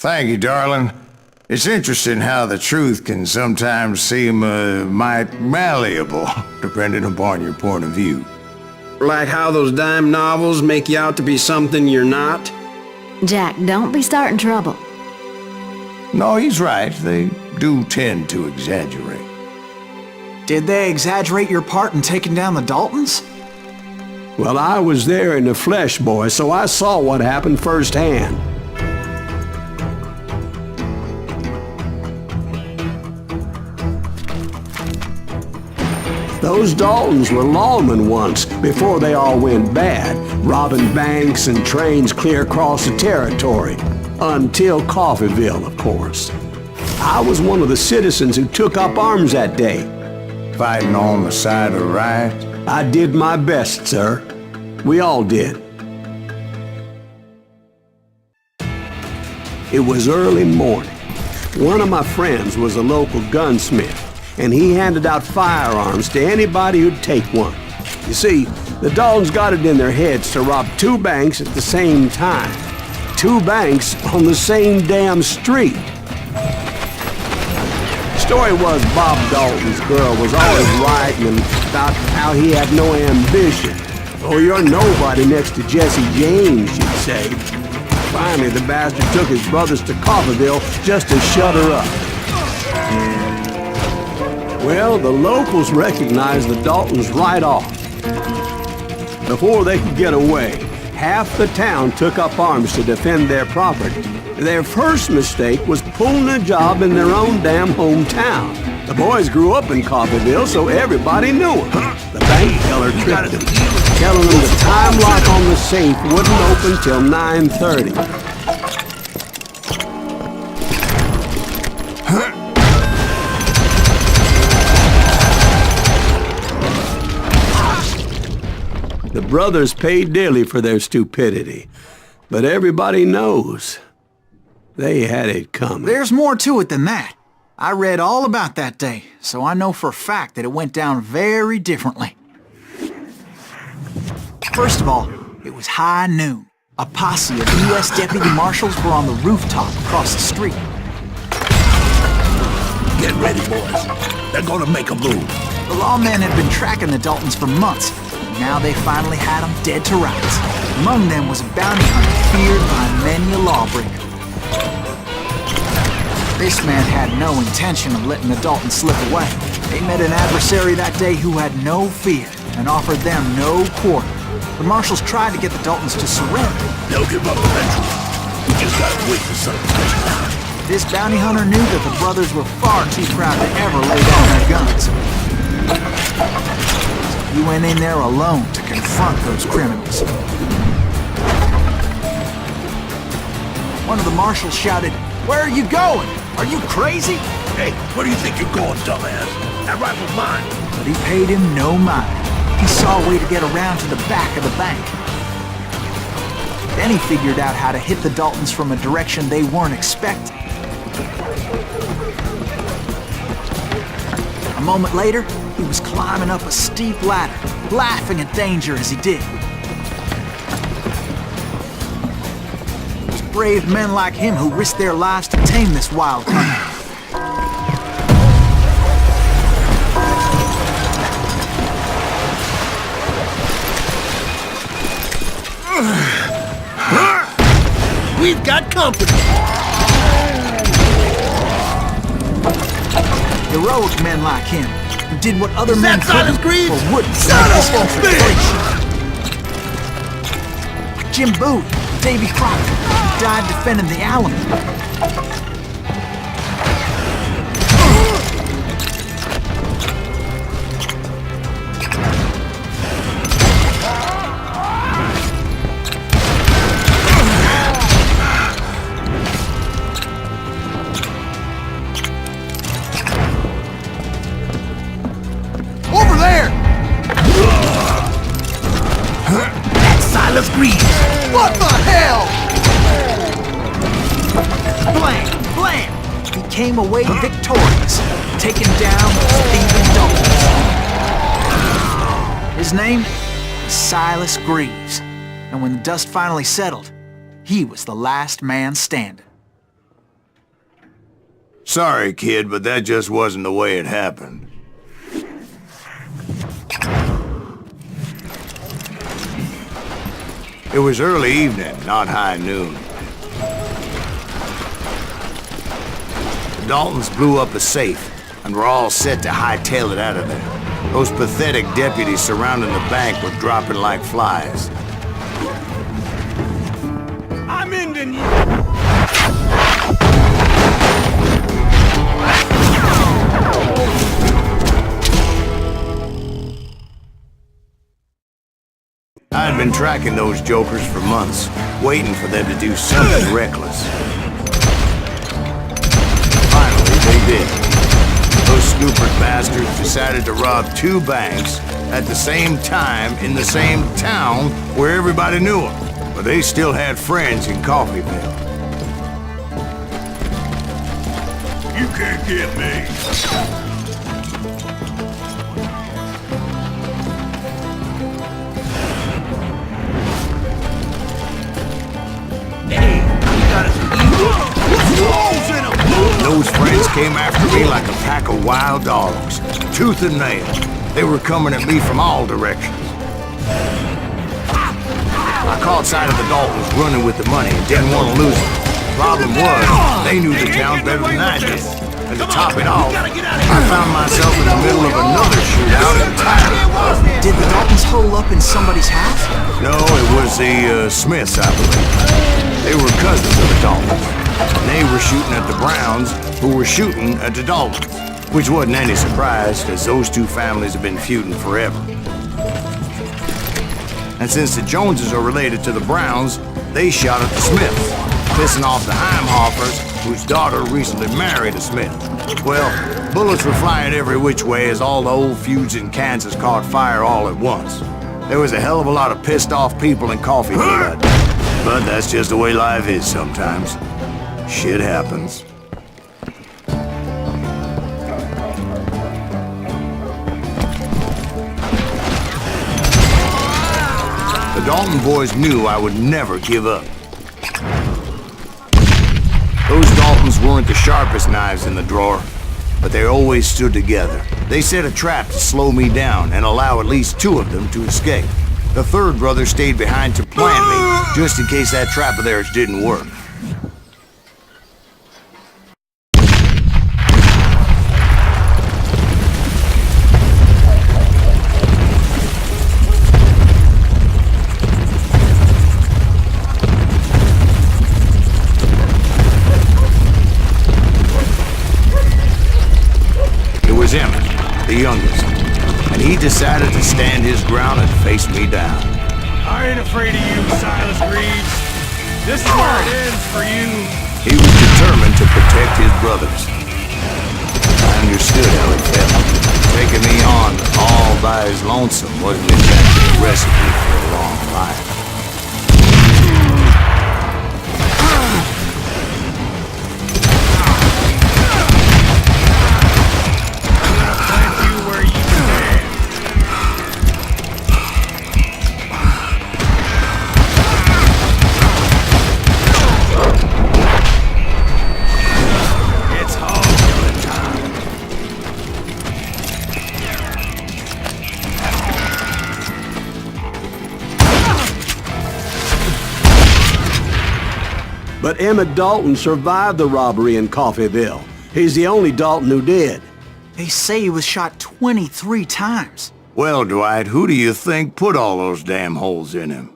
Thank you, darling. It's interesting how the truth can sometimes seem might malleable, depending upon your point of view. Like how those dime novels make you out to be something you're not? Jack, don't be starting trouble. No, he's right. They do tend to exaggerate. Did they exaggerate your part in taking down the Daltons? Well, I was there in the flesh, boy, so I saw what happened firsthand. Those Daltons were lawmen once, before they all went bad, robbing banks and trains clear across the territory. Until Coffeeville, of course. I was one of the citizens who took up arms that day. Fighting on the side of the right? I did my best, sir. We all did. It was early morning. One of my friends was a local gunsmith, and he handed out firearms to anybody who'd take one. You see, the Daltons got it in their heads to rob two banks at the same time. Two banks on the same damn street. Story was Bob Dalton's girl was always writing about how he had no ambition. Oh, you're nobody next to Jesse James, she'd say. Finally, the bastard took his brothers to Coffeeville just to shut her up. Well, the locals recognized the Daltons right off. Before they could get away, half the town took up arms to defend their property. Their first mistake was pulling a job in their own damn hometown. The boys grew up in Coffeeville, so everybody knew them. The bank teller tricked them, telling them the time lock on the safe wouldn't open till 9:30. The brothers paid dearly for their stupidity, but everybody knows they had it coming. There's more to it than that. I read all about that day, so I know for a fact that it went down very differently. First of all, it was high noon. A posse of U.S. deputy marshals were on the rooftop across the street. Get ready, boys. They're gonna make a move. The lawmen had been tracking the Daltons for months. Now they finally had them dead to rights. Among them was a bounty hunter feared by many a lawbreaker. This man had no intention of letting the Daltons slip away. They met an adversary that day who had no fear and offered them no quarter. The marshals tried to get the Daltons to surrender. They'll give up eventually. We just gotta wait for something to happen. This bounty hunter knew that the brothers were far too proud to ever lay down their guns. You went in there alone to confront those criminals. One of the marshals shouted, "Where are you going? Are you crazy?" Hey, where do you think you're going, dumbass? That rifle's mine. But he paid him no mind. He saw a way to get around to the back of the bank. Then he figured out how to hit the Daltons from a direction they weren't expecting. A moment later, he was climbing up a steep ladder, laughing at danger as he did. It was brave men like him who risked their lives to tame this wild hunter. We've got company. Heroic men like him who did what other men Silas couldn't Greaves? or wouldn't. Shut up, bitch! Jim Bowie, Davy Crockett, died defending the Alamo. Over there! That's Silas Greaves! What the hell? Blam! Blam! He came away victorious, taking down Stephen Dalton. His name was Silas Greaves, and when the dust finally settled, he was the last man standing. Sorry, kid, but that just wasn't the way it happened. It was early evening, not high noon. The Daltons blew up a safe, and were all set to hightail it out of there. Those pathetic deputies surrounding the bank were dropping like flies. I'm ending you. I had been tracking those jokers for months, waiting for them to do something reckless. Finally, they did. Those snoopered bastards decided to rob 2 banks at the same time in the same town where everybody knew them. But they still had friends in Coffeyville. You can't get me. Those friends came after me like a pack of wild dogs, tooth and nail. They were coming at me from all directions. I caught sight of the Daltons running with the money and didn't want to lose it. Problem was, they knew the town better than I did. And to top it off, I found myself in the middle of another shootout entirely. Did the Daltons hole up in somebody's house? No, it was the Smiths, I believe. They were cousins of the Daltons. And they were shooting at the Browns, who were shooting at the Daltons. Which wasn't any surprise, because those 2 families have been feuding forever. And since the Joneses are related to the Browns, they shot at the Smiths, pissing off the Heimhoffers, whose daughter recently married a Smith. Well, bullets were flying every which way as all the old feuds in Kansas caught fire all at once. There was a hell of a lot of pissed off people in Coffeyville that day. But that's just the way life is sometimes. Shit happens. The Dalton boys knew I would never give up. Those Daltons weren't the sharpest knives in the drawer, but they always stood together. They set a trap to slow me down and allow at least 2 of them to escape. The 3rd brother stayed behind to plant me, just in case that trap of theirs didn't work. The youngest, and he decided to stand his ground and face me down. I ain't afraid of you, Silas Greaves. This is where it ends for you. He was determined to protect his brothers. I understood how it felt. Taking me on all by his lonesome wasn't exactly a recipe for a long life. But Emmett Dalton survived the robbery in Coffeyville. He's the only Dalton who did. They say he was shot 23 times. Well, Dwight, who do you think put all those damn holes in him?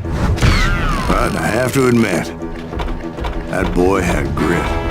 But I have to admit, that boy had grit.